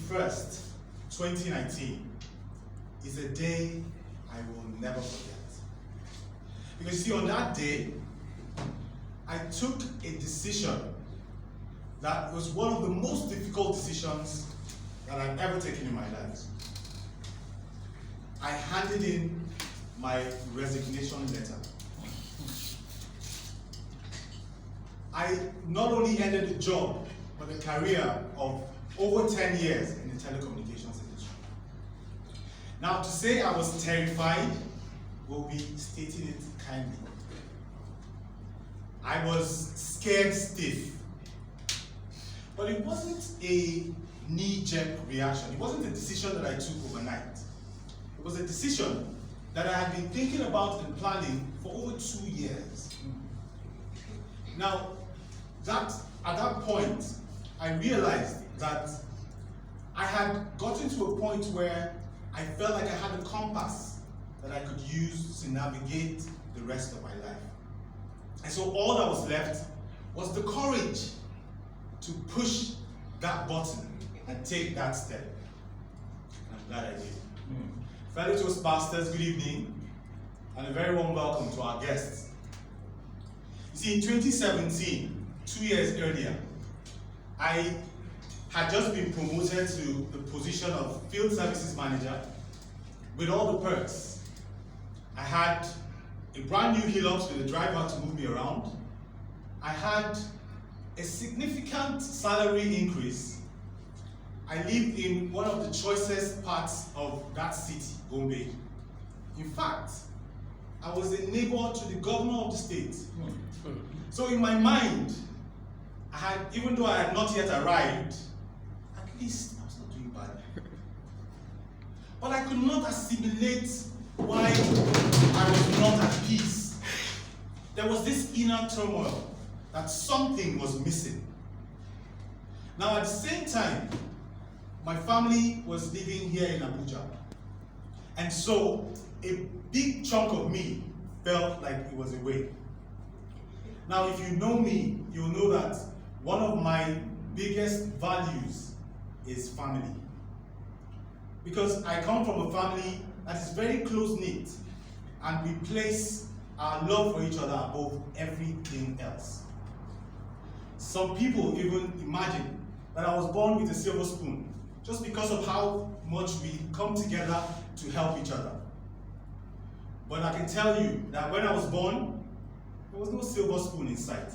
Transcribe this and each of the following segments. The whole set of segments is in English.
1st, 2019 is a day I will never forget. Because you see, on that day, I took a decision that was one of the most difficult decisions that I've ever taken in my life. I handed in my resignation letter. I not only ended a job, but a career of over 10 years in the telecommunications industry. Now, to say I was terrified will be stating it kindly. I was scared stiff. But it wasn't a knee-jerk reaction. It wasn't a decision that I took overnight. It was a decision that I had been thinking about and planning for over 2 years. Now, at that point, I realized that I had gotten to a point where I felt like I had a compass that I could use to navigate the rest of my life. And so all that was left was the courage to push that button and take that step. And I'm glad I did. Fellow Toastmasters, good evening, and a very warm welcome to our guests. You see, in 2017, 2 years earlier, I had just been promoted to the position of Field Services Manager with all the perks. I had a brand new Hilux with a driver to move me around. I had a significant salary increase. I lived in one of the choicest parts of that city, Gombe. In fact, I was a neighbor to the governor of the state. So in my mind, even though I had not yet arrived, at least I was not doing bad. But I could not assimilate why I was not at peace. There was this inner turmoil that something was missing. Now at the same time, my family was living here in Abuja. And so a big chunk of me felt like it was away. Now if you know me, you'll know that one of my biggest values is family. Because I come from a family that is very close-knit, and we place our love for each other above everything else. Some people even imagine that I was born with a silver spoon, just because of how much we come together to help each other. But I can tell you that when I was born, there was no silver spoon in sight.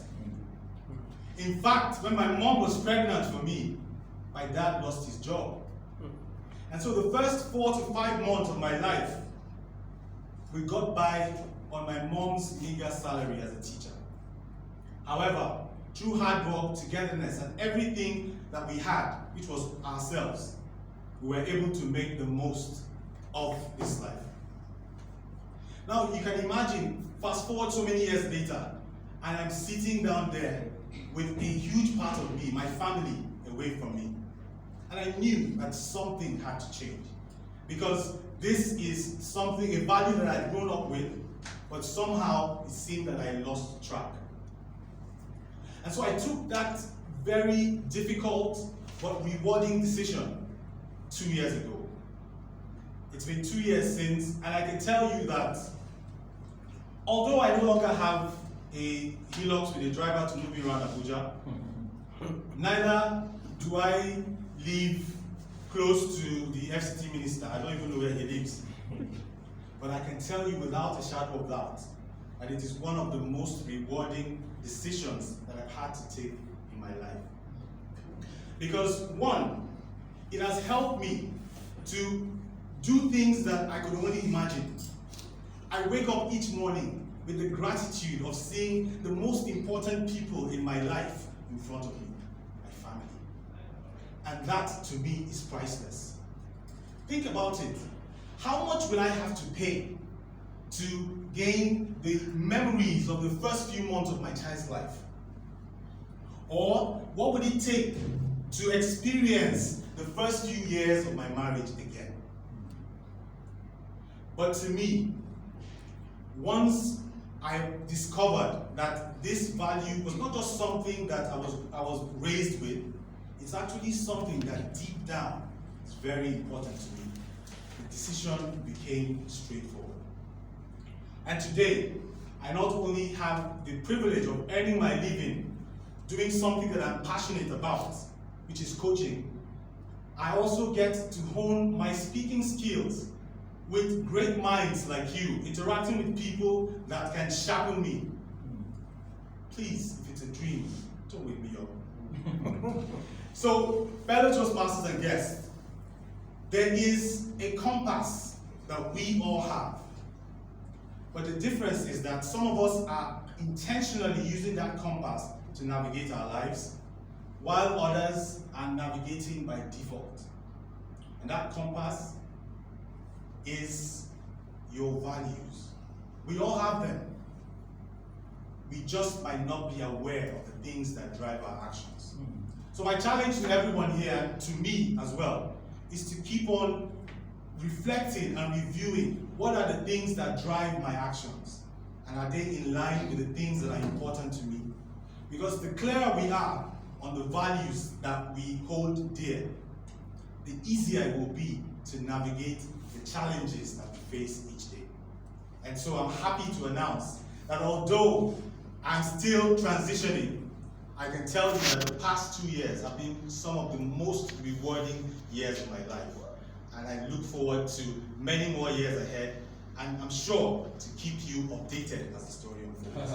In fact, when my mom was pregnant for me, my dad lost his job. And so the first 4 to 5 months of my life, we got by on my mom's meager salary as a teacher. However, through hard work, togetherness, and everything that we had, which was ourselves, we were able to make the most of this life. Now you can imagine, fast forward so many years later, and I'm sitting down there with a huge part of me, my family, away from me. And I knew that something had to change. Because this is something, a value that I'd grown up with, but somehow it seemed that I lost track. And so I took that very difficult but rewarding decision 2 years ago. It's been 2 years since, and I can tell you that although I no longer have a Hilux with a driver to move me around Abuja, neither do I live close to the FCT minister. I don't even know where he lives. But I can tell you without a shadow of doubt that it is one of the most rewarding decisions that I've had to take in my life. Because one, it has helped me to do things that I could only imagine. I wake up each morning with the gratitude of seeing the most important people in my life in front of me, my family. And that, to me, is priceless. Think about it. How much will I have to pay to gain the memories of the first few months of my child's life? Or what would it take to experience the first few years of my marriage again? But to me, once I discovered that this value was not just something that I was raised with, it's actually something that deep down very important to me. The decision became straightforward. And today, I not only have the privilege of earning my living doing something that I'm passionate about, which is coaching, I also get to hone my speaking skills with great minds like you, interacting with people that can sharpen me. Please, if it's a dream, don't wake me up. So, fellow Toastmasters and guests, there is a compass that we all have. But the difference is that some of us are intentionally using that compass to navigate our lives, while others are navigating by default. And that compass is your values. We all have them. We just might not be aware of the things that drive our actions. So my challenge to everyone here, to me as well, is to keep on reflecting and reviewing what are the things that drive my actions, and are they in line with the things that are important to me? Because the clearer we are on the values that we hold dear, the easier it will be to navigate the challenges that we face each day. And so I'm happy to announce that although I'm still transitioning, I can tell you that the past 2 years have been some of the most rewarding years of my life. And I look forward to many more years ahead, and I'm sure to keep you updated as the story unfolds.